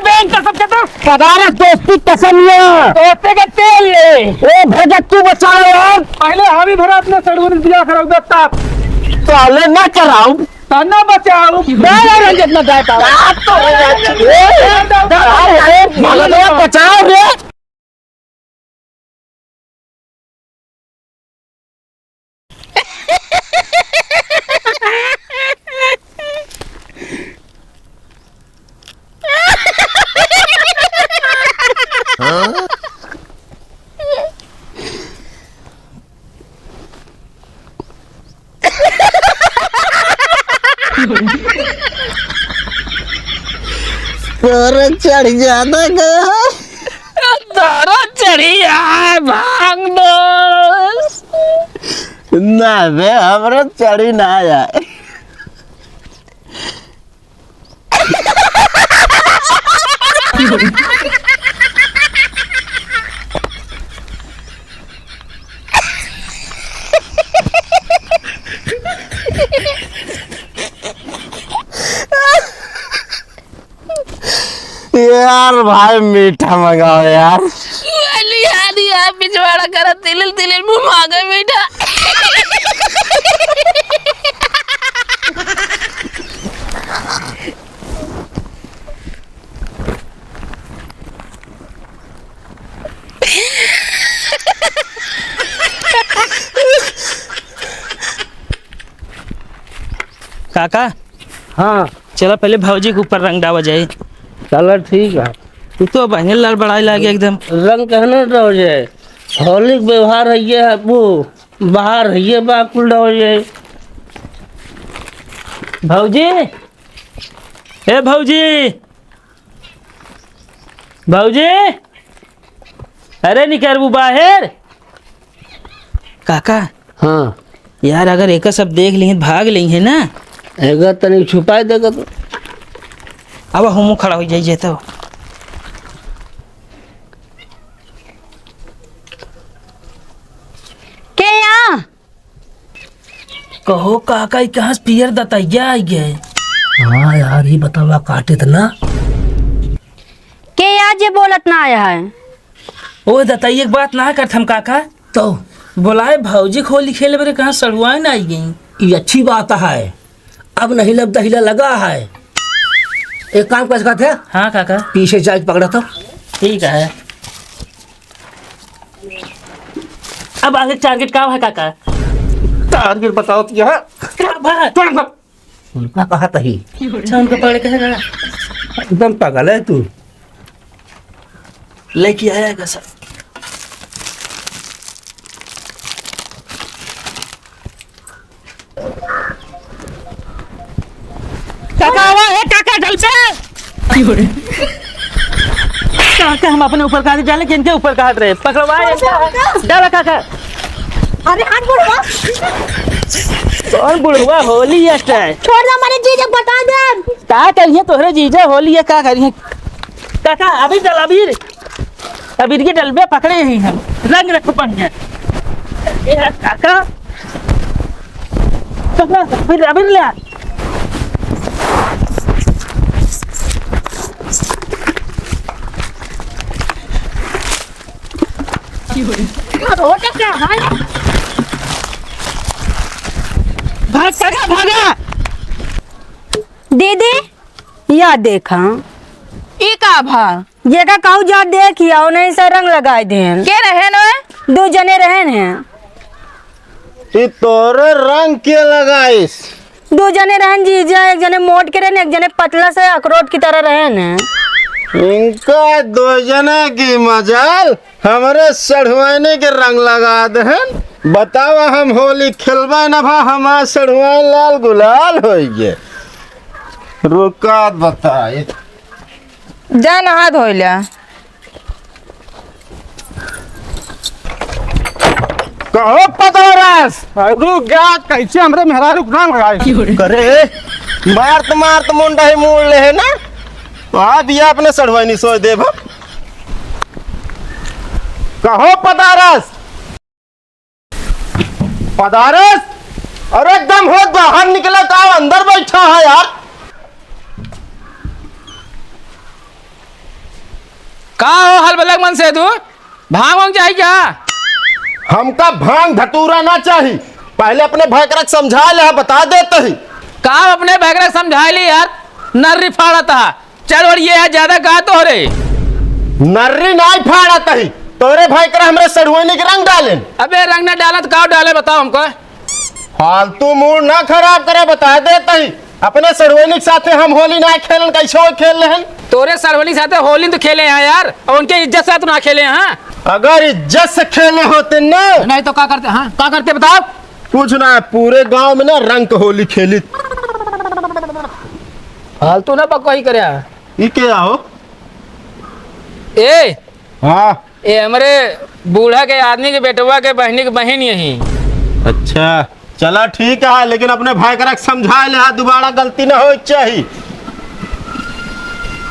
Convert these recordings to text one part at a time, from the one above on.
Bank का सब कहता पधारा दोस्ती कसमिया दोस्ती के तेल ले ए भजक तू बचाओ यार पहले हम ही भरा अपने सड़गुन दिया कराओ दोस्ता पहले ना कराऊं ताना बचाओ मैं रंजन ना जाता आप तो भगवान बचाओ रे तोरा चढ़ जाता गया तारा चढ़ी आए भाग दो ना बे हमरा चढ़ी ना जाए यार भाई मीठा मंगाओ यार पिछवाड़ा कर तिल तिल मुंह मांगे मीठा काका हाँ चलो पहले भाजी के ऊपर रंग डावा जाए चलो ठीक है तू तो बहने लाल बड़ाई लागे एकदम रंग कहना रहो जाए होली के व्यवहार है ये है वो बाहर है ये बाकुल रहो जाए भौजी ए भौजी भौजी अरे निकल वो बाहर काका हाँ यार अगर एक सब देख लेंगे भाग लेंगे ना एगा तनी छुपाए देगा तो अब हम खड़ा हो जाइए तो के यहाँ कहो काका कहाँ से पियर दतैया आई गए हाँ यार ये बतावा काटे थे ना के यहाँ जे बोलत ना आया है ओ दतैया की बात ना कर हम काका तो बोलाए भौजी खोली खेले बरे कहाँ सड़ुआए ना आई गई ये अच्छी बात है अब नहीं लब दहिला लगा है एक काम कर सकते थे हाँ काका पीछे जाके पकड़ा था ठीक है अब आगे टारगेट क्या है काका टारगेट बताओ तो यह उनका कहा तही अच्छा उनको पकड़ के है एकदम पागल है तू लेके आएगा सर काका आवा है काका जल पे काका हम अपने ऊपर काट जाले किनके ऊपर काट रहे पकड़वाए डाला काका अरे हाथ बुढ़वा कौन बुढ़वा होली है छोड़ दो हमारे जीजा बता दे का करिए तोहरे जीजा होली है का करिए काका अभी चल अबीर के डलबे पकड़े ही हम रंग रख बढ़िया ये काका फिर अबीर ले भाग काका भागा दीदी या देखा ई का भा ये का कहू जा देखिया नहीं से रंग लगाए देन के रहे न दो जने रहन हैं ये तोरे रंग के लगाइस दो जने रहन जीजा एक जने मोट के रहन एक जने पतला से अखरोट की तरह रहन हैं इनका दो जने की मजाल हमारे सढ़वाने के रंग लगा दहन बताओ हम होली खेलबे न भा हमारे सढ़वाए लाल गुलाल हो गए रुका बताए जा नहा धोइला कहो पतोरस रुक गया कैसे हमरे मेहरा रुकना लगाए करे मारत मुंडा ही मोड़ ले है ना आप ये अपने सढ़वानी सोच दे भा कहो पदारस पदारस अरे एकदम हो बाहर निकला तो अंदर बैठा है यार का हो हल बलग मन से तू भांग वांग चाहिए क्या? हमका भांग धतूरा ना चाहिए, पहले अपने भाई का समझा ले, बता देते ही। का अपने बैगरा समझा ली यार, नर्री फाड़ा था। चल और ये है ज्यादा कहा तो रे नर्री नहीं फाड़ा तही, तोरे भाई कर हमरे सड़ुआनी के रंग डाले। अबे रंग न डाला तो का डाले बताओ हमको। फालतू मूड ना खराब करे, बता देते ही। अपने सड़ुआनी के साथे हम होली ना खेलन, कैसे हो खेल रहे हैं? तोरे सरवनी साथे होली तो खेले हैं यार, और उनके इज्जत से तो ना खेले हैं। अगर इज्जत से खेले होते ना, नहीं तो क्या करते? हाँ क्या करते बताओ। कुछ ना, पूरे गांव में ना रंग के होली खेली। फालतू ना पक्का ही करे। ये क्या हो? ए हाँ ये हमारे बूढ़ा के आदमी के बेटवा के बहनी की बहन यही। अच्छा चला ठीक है, लेकिन अपने भाई का समझा ले, दोबारा गलती ना हो चाहिए।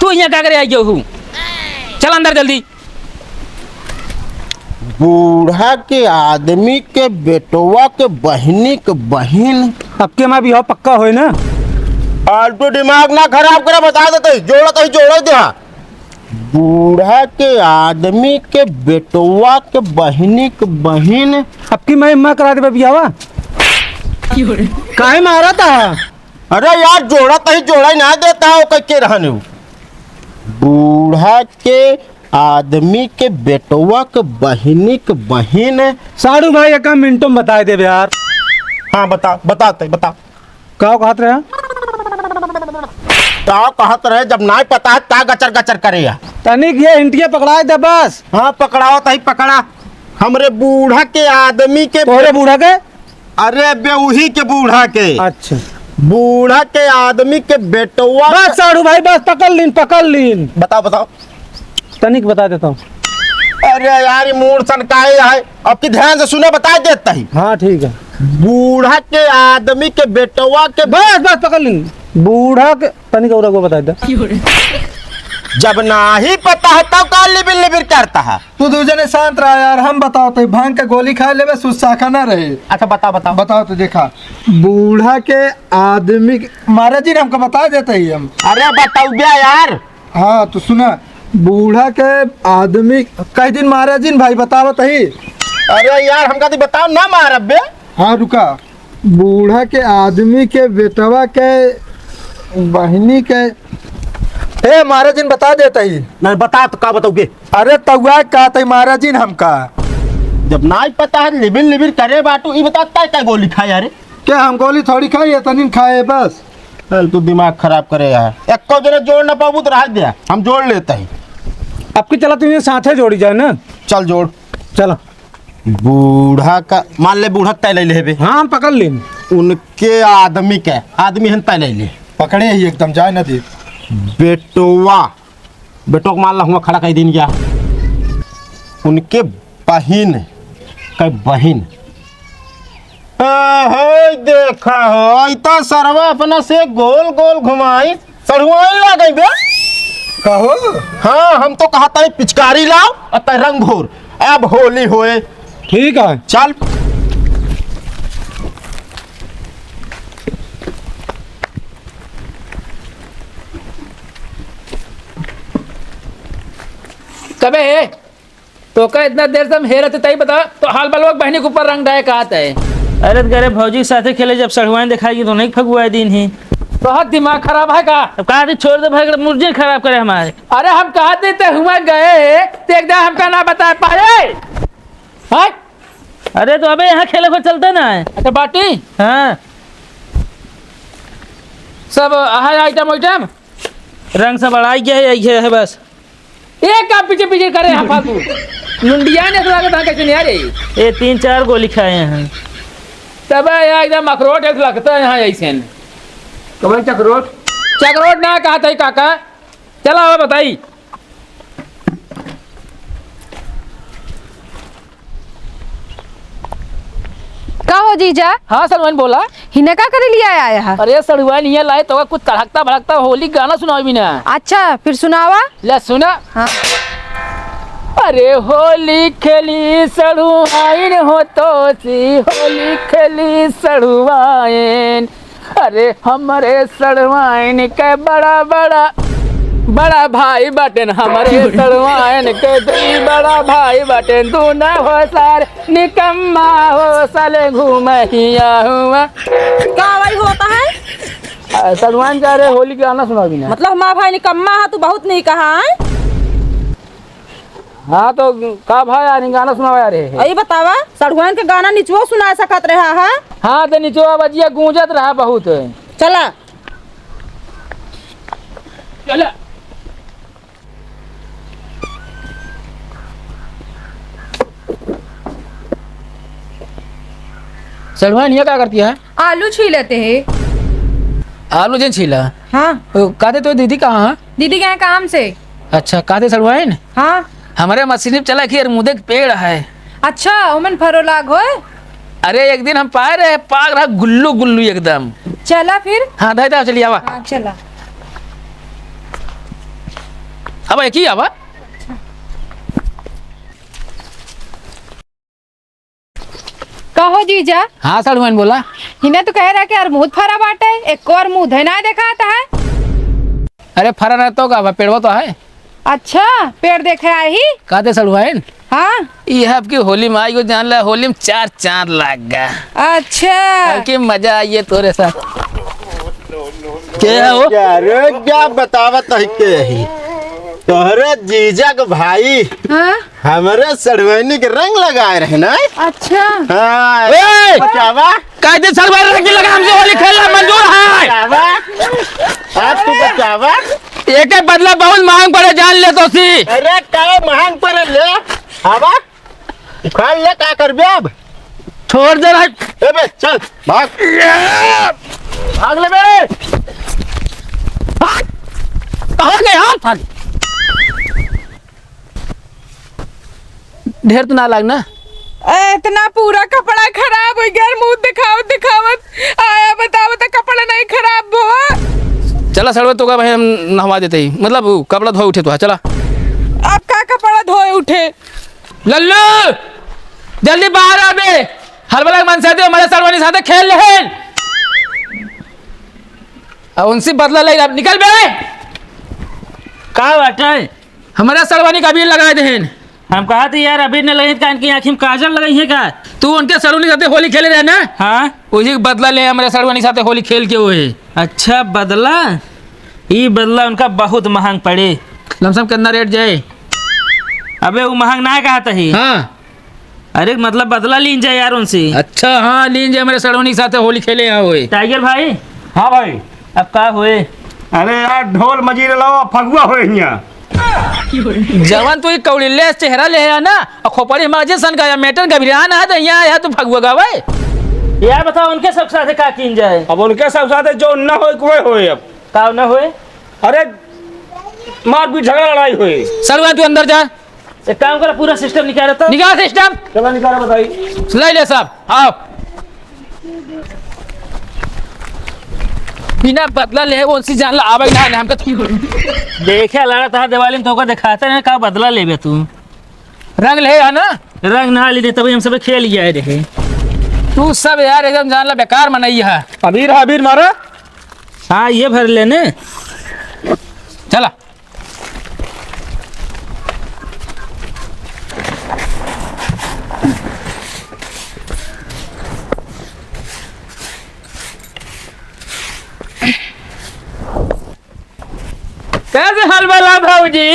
तू यहाँ क्या करे आई हूँ? चल अंदर जल्दी। बूढ़ा के आदमी के बेटवा के बहनी के बहन, अब के मैं भी हो पक्का होए ना। फालतू दिमाग ना खराब करे, बता देते जोड़ा तो जोड़ा दे। बूढ़ा के आदमी के बेटवा के बहनी के बहन, अब की मैं करा दे बियावा। काहे मारा था? अरे यार जोड़ा तो जोड़ा ही ना देता हो, कह रहने हो। बूढ़ा के आदमी के बेटवा के बहनी के बहन। साड़ू भाई एक मिनटों में बता दे यार। हाँ बता, बताते बता। का कहत रहे? ताव कहत रहे, जब ना पता है ता गचर गचर करे। तनिक ये इंटिया पकड़ा दे बस। हाँ पकड़ाओ तही पकड़ा। हमरे बूढ़ा के आदमी के, तोरे बूढ़ा के? अरे बेउही के बूढ़ा के, अच्छा बूढ़ा के आदमी के बेटवा। बस साड़ू भाई बस पकड़ लीन। बताओ बताओ। तनिक बता देता हूँ। अरे यार मूड सनकाए है, अब की ध्यान से सुने, बता देता ही। हाँ ठीक है। बूढ़ा के आदमी के बेटवा के, बस पकड़ लीन। बूढ़ा के तनिक और को बता दे। जब ना ही पता है तब का लिबिर लिबिर करता है। तू दूसरे शांत रहा यार, हम बताओ तो भांग का गोली खा ले, सुसाखा ना रहे। अच्छा बताओ बताओ बताओ तो देखा, बूढ़ा के आदमी महाराज जी ने हमको बता देते ही हम। अरे बताओ बे यार। हाँ तो सुना, बूढ़ा के आदमी कई दिन महाराज जी ने भाई बतावत ही। अरे यार हमका तो बताओ ना मार बे। हाँ रुका, बूढ़ा के आदमी के बेटवा के बहनी के, हे महाराज जी ने बता देते ही। नहीं बता तो का बताओगे? अरे तउआ का तई महाराज जी ने हमका। जब ना ही पता है लिबिर लिबिर करे बाटू, ये बताता है क्या गोली खाए यार? क्या हम गोली थोड़ी खाई है, तनिन खाए बस। चल तू दिमाग खराब करे यार, एक को जने जोड़ ना पाबू तो रह दिया, हम जोड़ लेते ही। अब की चला तुम्हें साथे जोड़ी जाए ना। चल जोड़। चलो बूढ़ा का मान ले, बूढ़ा तय ले ले। हाँ हम पकड़ लीन। उनके आदमी के आदमी हन तय ले ले, पकड़े ही एकदम जाए ना दे। बेटवा बेटो को मान ला हुआ खड़ा कई दिन गया, उनके बहन के बहन। देखा हो इतना सरवा अपना से गोल गोल घुमाई, सड़ुआई ला गई बे। कहो हाँ हम तो कहा था पिचकारी लाओ और रंग घोर, अब होली होए। ठीक है चल कबे है तो का इतना देर से हम हेरत तई बता तो हाल बलवक बहनी के ऊपर रंग डाय कहता है। अरे तो करे भौजी के साथे खेले, जब सड़ुआई दिखाई तो नहीं फगुआ दिन ही। बहुत दिमाग खराब है का? अब कहा थी छोड़ दे भाई, मुर्जे खराब करे हमारे। अरे हम कहा देते हुआ गए तो एकदम हमका ना बता पाए। हाँ? अरे तो अबे यहाँ खेले को चलते ना है। अच्छा बाटी हाँ सब आइटम आइटम रंग सब बढ़ाई गया है, यही है बस। एक का पीछे पीछे करे हम फालतू लुंडिया ने लगता है कैसे नहीं आ रही। ये 3-4 गोली खाए हैं। तब यार एकदम अखरोट एक लगता है यहाँ ऐसे कब चक्रोट चक्रोट ना कहा था काका। चला हुआ बताई। का हो जीजा? हाँ सलमान बोला। हिने का करे लिया आया है? अरे सड़ुआ नहीं लाए तो कुछ तड़कता भड़कता होली गाना सुनाओ भी ना। अच्छा फिर सुनावा। ले सुना। हाँ। अरे होली खेली सड़ुआइन हो तो सी, होली खेली सड़ुआइन, अरे हमारे सड़ुआइन के बड़ा बड़ा बड़ा भाई बटन हमारे सड़वाइन के दुई बड़ा भाई बटन तू न हो सारे निकम्मा हो साले घूमहिया हुआ। क्या भाई होता है? सड़वाइन जा रहे होली के गाना सुना भी ना। मतलब हमारा भाई निकम्मा है, तू बहुत नहीं कहा है। हाँ तो का भाई यार गाना सुनावा यार है। यही बतावा सड़ुआन के गाना निचवो सुना सकत रहा है। हाँ तो निचवा बजिया गूंजत रहा बहुत। चला चला सड़वाइन ये क्या करती है? आलू छील लेते हैं। आलू जन छीला। हाँ कहते तो दीदी कहाँ है? दीदी गए काम से। अच्छा कहते सड़वाइन हाँ हमारे मशीन चला कि मुदे के पेड़ है। अच्छा ओमन फरो लाग हो। अरे एक दिन हम पाए रहे पाग रहा गुल्लू गुल्लू एकदम। चला फिर। हाँ दाई चलिए आवा। हाँ चला। अब एक ही आवा। कहो जीजा। हाँ सड़वाइन बोला। हिने तो कह रहा कि अरमूद फरा बाटे, एक और मुंह धना देखा आता है। अरे फरा ना तो का पेड़वा तो है। अच्छा पेड़ देखे आए ही। कहते सड़वाइन हाँ ये आपकी होली में आई को जान ला होली में 4 चांद लग गया। अच्छा कि मजा आई है तोरे साथ। क्या हो? अरे क्या बतावत है के ही तोहरे जीजा के भाई हाँ हमारे सड़वाइनी के रंग लगाए रहे ना। अच्छा हाँ ए! बचावा कहते सड़वाइन रंग लगा हमसे होली खेलना मंजूर है। बचावा आप तू बचावा। एक बदला बहुत महंग पड़े जान ले तो सी। अरे क्या महंग पर ले हवा उखाड़ ले क्या कर अब छोड़ दे रहा। बे चल भाग भाग ले बे। कहाँ गए हाथ? ढेर तो ना लगना। इतना पूरा कपड़ा खराब हो गया, मुंह दिखावत दिखावत आया। बताओ तो कपड़ा नहीं खराब हुआ। चला सड़वे तो का भाई हम नहवा देते ही मतलब कपड़ा धोए उठे तो है। चला अब का कपड़ा धोए उठे। लल्लू जल्दी बाहर आ बे। हलवाला मन से हमारे सड़वानी साथे खेल ले। अब उनसे बदला ले अब निकल बे। का बाटे? हमारे सड़वानी का भी लगाए देन। हम कहा थे यार अभी न लगे कान की आँखी में काजल लगाई है का? तू उनके सड़वानी साथे होली खेले रहे ना। हाँ उसी बदला ले हमारे सड़वानी साथे होली खेल के हुए। अच्छा बदला। ये बदला उनका बहुत महंग पड़े। लमसम कितना रेट जाए? अबे वो महंग ना कहा ही। हाँ अरे मतलब बदला लीन जाए यार उनसे। अच्छा हाँ लीन जे हमारे सड़वानी के साथ होली खेले यहाँ हुए। टाइगर भाई हाँ भाई। अब का हुए? अरे यार ढोल मजीरे लाओ फगुआ हो यहाँ। जवान तू एक कौड़िल्ले चेहरा ले है ना और खोपड़ी माजे सन का मेटन का बिरहान है तो यहाँ आया तू फगुआ गावे। यार बताओ उनके सब साथ का किन जाए? अब उनके सब साथ जो न हो कोई होए अब का न हुए? अरे मारपीट झगड़ा लड़ाई हुई। सड़वा तू अंदर जा। एक काम करो पूरा सिस्टम निकाल तो। निकाल सिस्टम। चला निकाला बताई। ले ले साहब आओ। बिना बदला ले वो उनसे जान ला आवे ना हमका। देखे लड़ा था दिवाली में तो दिखाते हैं का बदला लेबे तू। रंग ले है ना रंग ना ले तभी हम सब खेल गया रहे। तू सब यार एकदम जान ला बेकार मनाई है। अबीर अबीर मारा। हाँ ये भर लेने। चला कैसे हलवाला भाऊजी?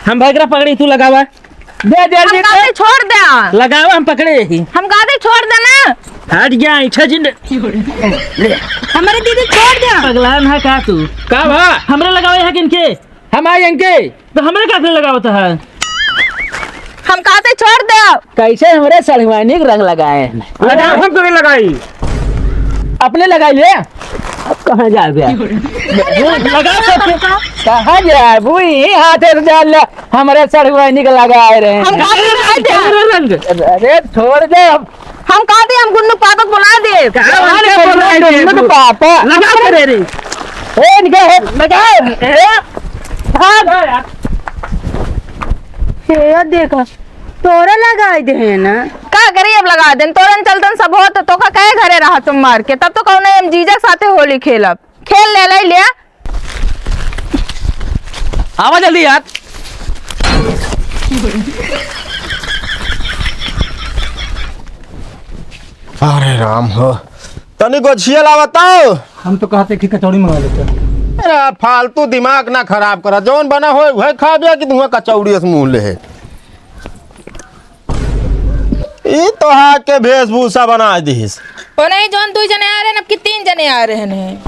हम भागरा पकड़ी तू लगावा। दे जल्दी हम छोड़ दे। लगावा हम पकड़े ही। हम कहते छोड़ देना। हट गया इच्छा जिंद। हमारे दीदी छोड़ दे। पगला ना का तू। का भा हमरे लगावे है किनके? हम आए इनके तो हमरे का लगावत है? हम कहते छोड़ दे। कैसे हमारे सड़वानी रंग लगाए लगा हम तो नहीं लगाई। अपने लगाई ले। कहाँ जा गया? कहाँ जा बुई हाथे से डाल ले हमारे सड़वानी का लगाए रहे। हम रंग अरे छोड़ दे। हम कहते हम गुन्नू पापा को बुला दे। पापा लगा करे रे। ये देखा तोरा लगाए दे ना का करी। अब लगा दे तोरन चलतन सब हो तो का कहे घरे रहा तुम मार के तब तो कौन हम जीजा के साथे होली खेलब। खेल ले ले लिया आवा जल्दी यार। अरे राम हो, तनी गोछिया ला बताओ। हम तो कहते कि कचौड़ी मंगा लेते हैं। अरे फालतू दिमाग ना खराब करा, जौन बना हो वह खा बिया कि तुम्हें कचौड़ी से मुंह ले है। ई तो है के वेशभूषा बना दीस। ओ नहीं जोन 2 जने आ रहे हैं, अब कि 3 जने आ रहे हैं।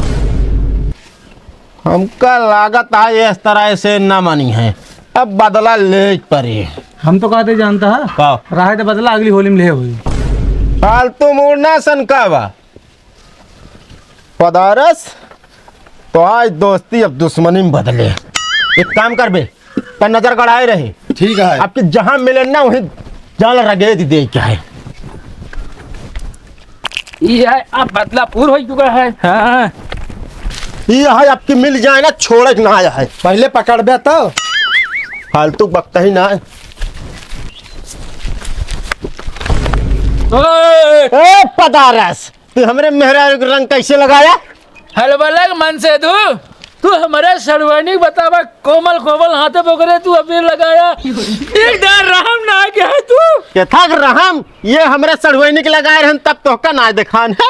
हमका लागत है इस तरह से न मानी है, अब बदला ले पड़े। हम तो कहते जानता है का राह तो बदला अगली होली में ले हुई। फालतू मुड़ना सनकावा पदारस तो आज दोस्ती अब दुश्मनी में बदले। एक काम कर बे, पर नजर गड़ाए रहे। ठीक है। आपके जहां मिले ना वहीं जाल रगेद दे क्या है। ये है अब बदलापुर हो चुका है। हाँ ये है आपकी मिल जाए ना, छोड़ ना आया है। पहले पकड़ बे तो फालतू बकता ही ना है। ए पदारस, तू हमरे मेहरा रंग कैसे लगाया? हलबलग मन से तू हमारे सड़वानी बतावा, कोमल कोमल हाथे पकड़े तू अबीर लगाया। एक डर रहम ना आ गया है तू। के था रहम, ये हमरे सड़वैनी के लगाए रहन तब तो का ना दिखान है।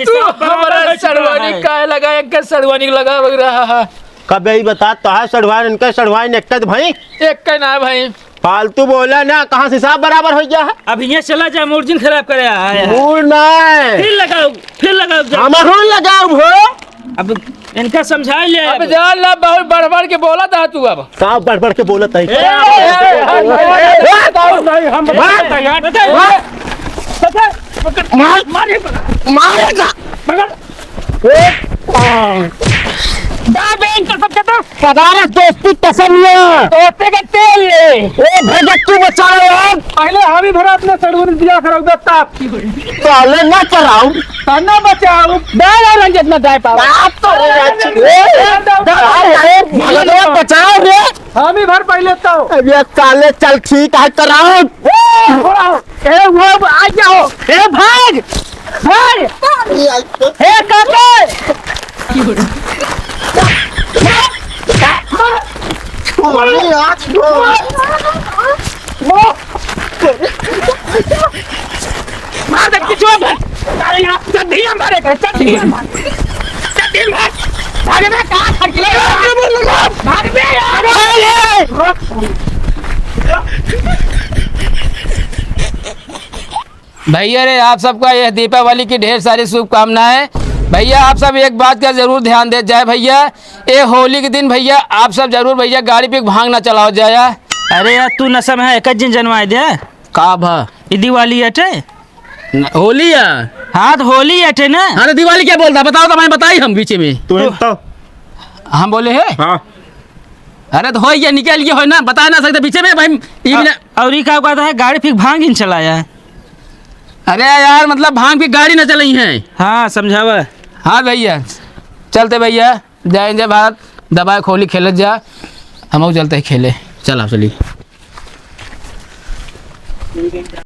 तू हमारा सड़वानी का लगाया के सड़वानी लगा रहा है। कब यही बता तो है सड़वाइन इनका सड़वाइन एक भाई एक का ना भाई, फालतू बोला ना, कहाँ से हिसाब बराबर हो गया है। अब ये चला जा मूर्जिन खराब करे आया है। मूड नहीं फिर लगाओ जा। हमारे लगाओ भो। अब इनका समझा ले। अब जान ला बहुत बढ़ के बोला था तू। अब का बढ़ के बोलत है। पदारस दोस्ती तसलिया दोस्ती का तेल ले। ओ भजक तू बचा यार, पहले हम ही भरा अपने सड़वन दिया कराओ बेटा। पहले ना चलाऊ ताना बचाओ दादा रंजन ना दाई पाओ। आप तो बचाओ रे। हम ही भर पहले तो अब ये काले चल ठीक है कराओ। ए वो आ जाओ। ए भाग भाग। ए काका मार दे किचो। अरे यार जल्दी हमारे घर जल्दी भाग में कहां खड़ गया। भाग में यार। भैया रे आप सबका यह दीपावली की ढेर सारी शुभकामनाएं। भैया आप सब एक बात का जरूर ध्यान दे जाए भैया, ये होली के दिन भैया आप सब जरूर भैया गाड़ी पे भांग ना चलाओ जाया। अरे यार तू नशा में है, एक दिन जनवाए दे का भा ये दिवाली अटे। होली या हाँ तो होली अटे ना। अरे दिवाली क्या बोलता बताओ तो, मैंने बताई हम बीच में तो हम बोले है। हाँ अरे तो हो या निकल गया हो ना, बता ना सकते पीछे में भाई। और ये क्या कहता है गाड़ी फिर भांग इन चलाया है। अरे यार मतलब भांग की गाड़ी ना चलाई है। हाँ समझावा। हाँ भैया चलते भैया, जय जय भारत। दबाए खोली खेलत जा, हम चलते खेले। चल आप चलिए।